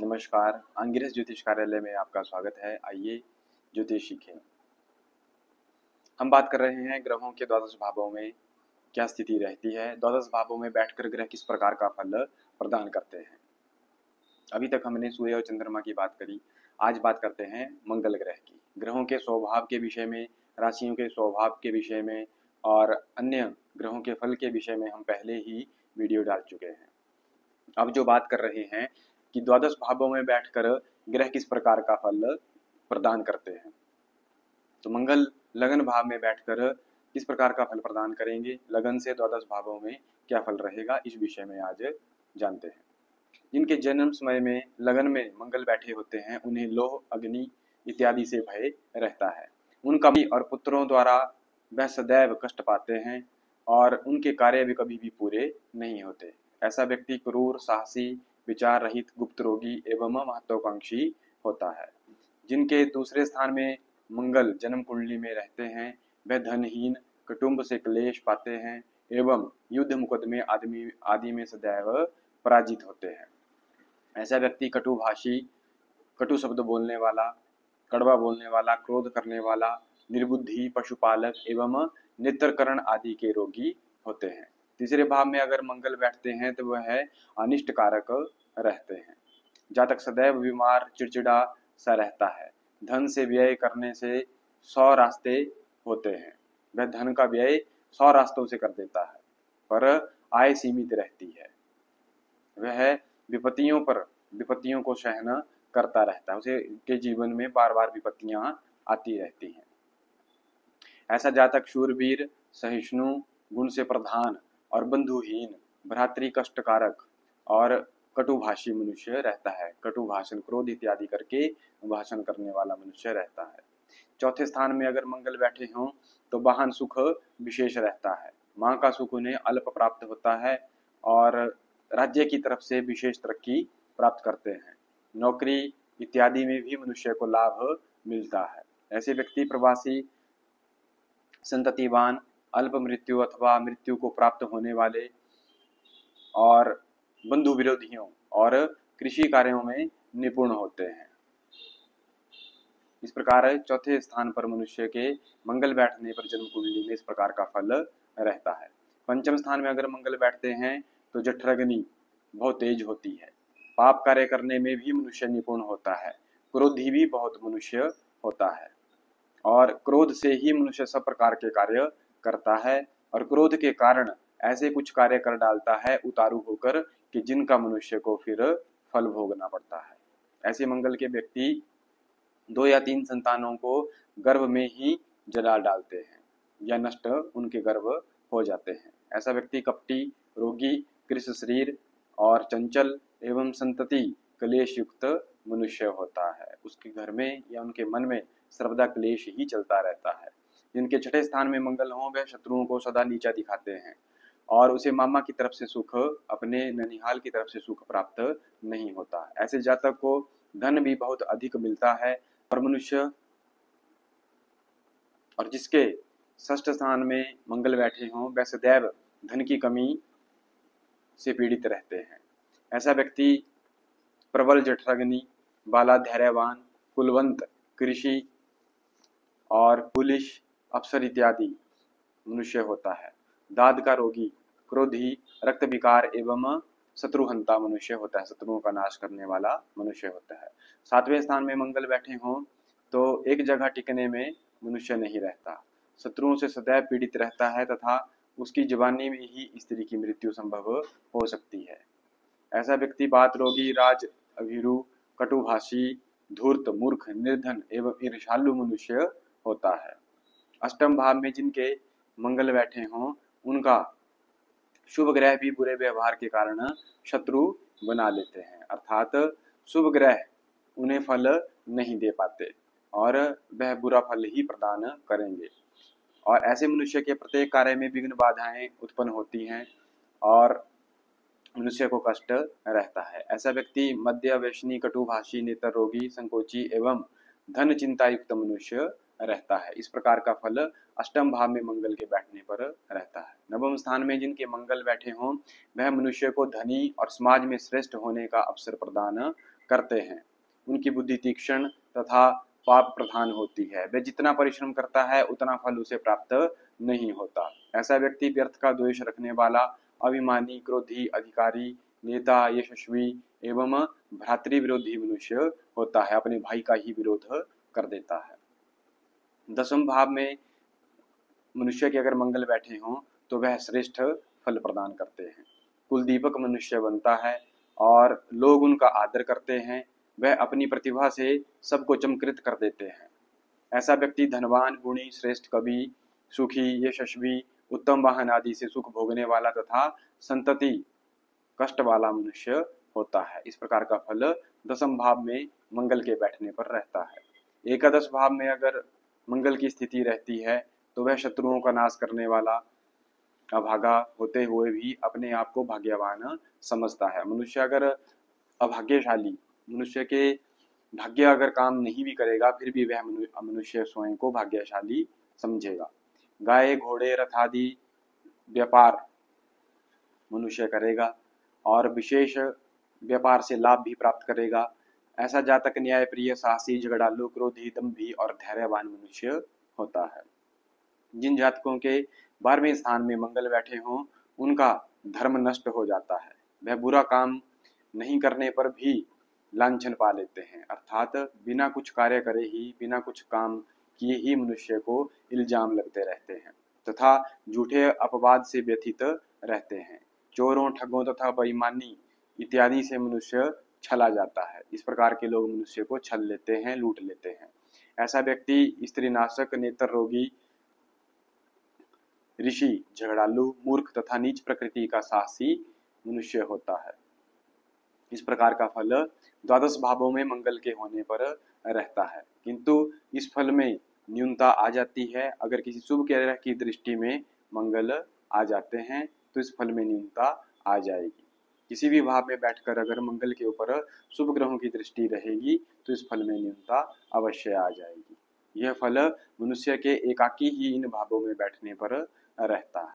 नमस्कार, अंगिरस ज्योतिष कार्यालय में आपका स्वागत है। आइए ज्योतिष सीखें। हम बात कर रहे हैं ग्रहों के द्वादश भावों में क्या स्थिति रहती है, द्वादश भावों में बैठकर ग्रह किस प्रकार का फल प्रदान करते हैं। अभी तक हमने सूर्य और चंद्रमा की बात करी, आज बात करते हैं मंगल ग्रह की। ग्रहों के स्वभाव के विषय में, राशियों के स्वभाव के विषय में और अन्य ग्रहों के फल के विषय में हम पहले ही वीडियो डाल चुके हैं। अब जो बात कर रहे हैं कि द्वादश भावों में बैठकर ग्रह किस प्रकार का फल प्रदान करते हैं, तो मंगल लगन भाव में बैठकर किस प्रकार का फल प्रदान करेंगे, लगन से द्वादश भावों में क्या फल रहेगा, इस विषय में आज जानते हैं। जिनके जन्म समय में लगन में मंगल बैठे होते हैं उन्हें लोह, अग्नि इत्यादि से भय रहता है। उनका भी और पुत्रों द्वारा वह सदैव कष्ट पाते हैं और उनके कार्य भी कभी भी पूरे नहीं होते। ऐसा व्यक्ति क्रूर, साहसी, विचार रहित, गुप्त रोगी एवं महत्वाकांक्षी होता है। जिनके दूसरे स्थान में मंगल जन्म कुंडली में रहते हैं वह धनहीन, कुटुंब से क्लेश पाते हैं एवं युद्ध मुकदमे आदि में सदैव पराजित होते हैं। ऐसा व्यक्ति कटुभाषी, कटु शब्द बोलने वाला, कड़वा बोलने वाला, क्रोध करने वाला, निर्बुद्धि, पशुपालक एवं नेत्रकरण आदि के रोगी होते हैं। तीसरे भाव में अगर मंगल बैठते हैं तो वह अनिष्ट कारक रहते हैं। जातक सदैव बीमार, चिड़चिड़ा सा रहता है। धन से व्यय करने से 100 रास्ते होते हैं। वह धन का व्यय 100 रास्तों से कर देता है, पर आय सीमित रहती है। वह विपत्तियों को सहन करता रहता है। उसे के जीवन में बार बार विपत्तियां आती रहती हैं। ऐसा जातक शूरवीर, सहिष्णु, गुण से प्रधान और बंधुहीन, भ्रातृ कष्टकारक और कटुभाषी मनुष्य रहता है। कटु भाषण, क्रोध इत्यादि करके भाषण करने वाला मनुष्य रहता है। चौथे स्थान में अगर मंगल बैठे हों तो वाहन सुख विशेष रहता है। माँ का सुख उन्हें अल्प प्राप्त होता है और राज्य की तरफ से विशेष तरक्की प्राप्त करते हैं। नौकरी इत्यादि में भी मनुष्य को लाभ मिलता है। ऐसे व्यक्ति प्रवासी, संततिवान, अल्प मृत्यु अथवा मृत्यु को प्राप्त होने वाले और बंधु विरोधियों और कृषि कार्यों में निपुण होते हैं। इस प्रकार चौथे स्थान पर मनुष्य के मंगल बैठने पर जन्म कुंडली में इस प्रकार का फल रहता है। पंचम स्थान में अगर मंगल बैठते हैं तो जठराग्नि बहुत तेज होती है। पाप कार्य करने में भी मनुष्य निपुण होता है। क्रोधी भी बहुत मनुष्य होता है और क्रोध से ही मनुष्य सब प्रकार के कार्य करता है और क्रोध के कारण ऐसे कुछ कार्य कर डालता है उतारू होकर कि जिनका मनुष्य को फिर फल भोगना पड़ता है। ऐसे मंगल के व्यक्ति 2 या 3 संतानों को गर्भ में ही जला डालते हैं या नष्ट उनके गर्भ हो जाते हैं। ऐसा व्यक्ति कपटी, रोगी, कृष शरीर और चंचल एवं संतति क्लेश युक्त मनुष्य होता है। उसके घर में या उनके मन में सर्वदा क्लेश ही चलता रहता है। जिनके छठे स्थान में मंगल हों वह शत्रुओं को सदा नीचा दिखाते हैं और उसे मामा की तरफ से सुख, अपने ननिहाल की तरफ से सुख प्राप्त नहीं होता। ऐसे जातक को धन भी बहुत अधिक मिलता है और मनुष्य और जिसके षष्ठ स्थान में मंगल बैठे हों वह सदैव धन की कमी से पीड़ित रहते हैं। ऐसा व्यक्ति प्रबल जठराग्नि वाला, धैर्यवान, कुलवंत, कृषि और पुलिस अफसर इत्यादि मनुष्य होता है। दाद का रोगी, क्रोधी, रक्त विकार एवं शत्रुहंता मनुष्य होता है। शत्रुओं का नाश करने वाला मनुष्य होता है। 7वें स्थान में मंगल बैठे हों तो एक जगह टिकने में मनुष्य नहीं रहता। शत्रुओं से सदैव पीड़ित रहता है तथा उसकी जवानी में ही स्त्री की मृत्यु संभव हो सकती है। ऐसा व्यक्ति बात रोगी, राज अभिरु, कटुभाषी, धूर्त, मूर्ख, निर्धन एवं ईर्ष्यालु मनुष्य होता है। अष्टम भाव में जिनके मंगल बैठे हों उनका शुभ ग्रह भी बुरे व्यवहार के कारण शत्रु बना लेते हैं, अर्थात शुभ ग्रह उन्हें फल नहीं दे पाते और वह बुरा फल ही प्रदान करेंगे। और ऐसे मनुष्य के प्रत्येक कार्य में विघ्न बाधाएं उत्पन्न होती हैं और मनुष्य को कष्ट रहता है। ऐसा व्यक्ति मद्य व्यसनी, कटुभाषी, नेत्र रोगी, संकोची एवं धन चिंता युक्त मनुष्य रहता है। इस प्रकार का फल अष्टम भाव में मंगल के बैठने पर रहता है। नवम स्थान में जिनके मंगल बैठे हों वह मनुष्य को धनी और समाज में श्रेष्ठ होने का अवसर प्रदान करते हैं। उनकी बुद्धि तीक्ष्ण तथा पाप प्रधान होती है। वह जितना परिश्रम करता है उतना फल उसे प्राप्त नहीं होता। ऐसा व्यक्ति व्यर्थ का द्वेष रखने वाला, अभिमानी, क्रोधी, अधिकारी, नेता, यशस्वी एवं भ्रातृ विरोधी मनुष्य होता है। अपने भाई का ही विरोध कर देता है। दसम भाव में मनुष्य के अगर मंगल बैठे हों तो वह श्रेष्ठ फल प्रदान करते हैं। कुल दीपक मनुष्य बनता है और लोग उनका आदर करते हैं। वह अपनी प्रतिभा से सबको चमकृत कर देते हैं। ऐसा व्यक्ति धनवान, गुणी, श्रेष्ठ, कवि, सुखी, यशस्वी, उत्तम वाहन आदि से सुख भोगने वाला तथा संतति कष्ट वाला मनुष्य होता है। इस प्रकार का फल दसम भाव में मंगल के बैठने पर रहता है। एकादश भाव में अगर मंगल की स्थिति रहती है तो वह शत्रुओं का नाश करने वाला, अभागा होते हुए भी अपने आप को भाग्यवान समझता है। मनुष्य अगर अभाग्यशाली, मनुष्य के भाग्य अगर काम नहीं भी करेगा फिर भी वह मनुष्य स्वयं को भाग्यशाली समझेगा। गाय, घोड़े, रथ आदि व्यापार मनुष्य करेगा और विशेष व्यापार से लाभ भी प्राप्त करेगा। ऐसा जातक न्यायप्रिय, साहसी, झगड़ालू, क्रोधी, दम्भी और धैर्यवान मनुष्य होता है। जिन जातकों के 12वें स्थान में मंगल बैठे हों उनका धर्म नष्ट हो जाता है। वह बुरा काम नहीं करने पर भी लांछन पा लेते हैं, अर्थात बिना कुछ कार्य करे ही, बिना कुछ काम किए ही मनुष्य को इल्जाम लगते रहते हैं तथा झूठे अपवाद से व्यथित रहते हैं। चोरों, ठगों तथा बेईमानी इत्यादि से मनुष्य छला जाता है। इस प्रकार के लोग मनुष्य को छल लेते हैं, लूट लेते हैं। ऐसा व्यक्ति स्त्रीनाशक, नेत्र रोगी, ऋषि, झगड़ालू, मूर्ख तथा नीच प्रकृति का साहसी मनुष्य होता है। इस प्रकार का फल द्वादश भावों में मंगल के होने पर रहता है, किंतु इस फल में न्यूनता आ जाती है। अगर किसी शुभ ग्रह की दृष्टि में मंगल आ जाते हैं तो इस फल में न्यूनता आ जाएगी। किसी भी भाव में बैठकर अगर मंगल के ऊपर शुभ ग्रहों की दृष्टि रहेगी तो इस फल में न्यूनता अवश्य आ जाएगी। यह फल मनुष्य के एकाकी ही इन भावों में बैठने पर रहता है।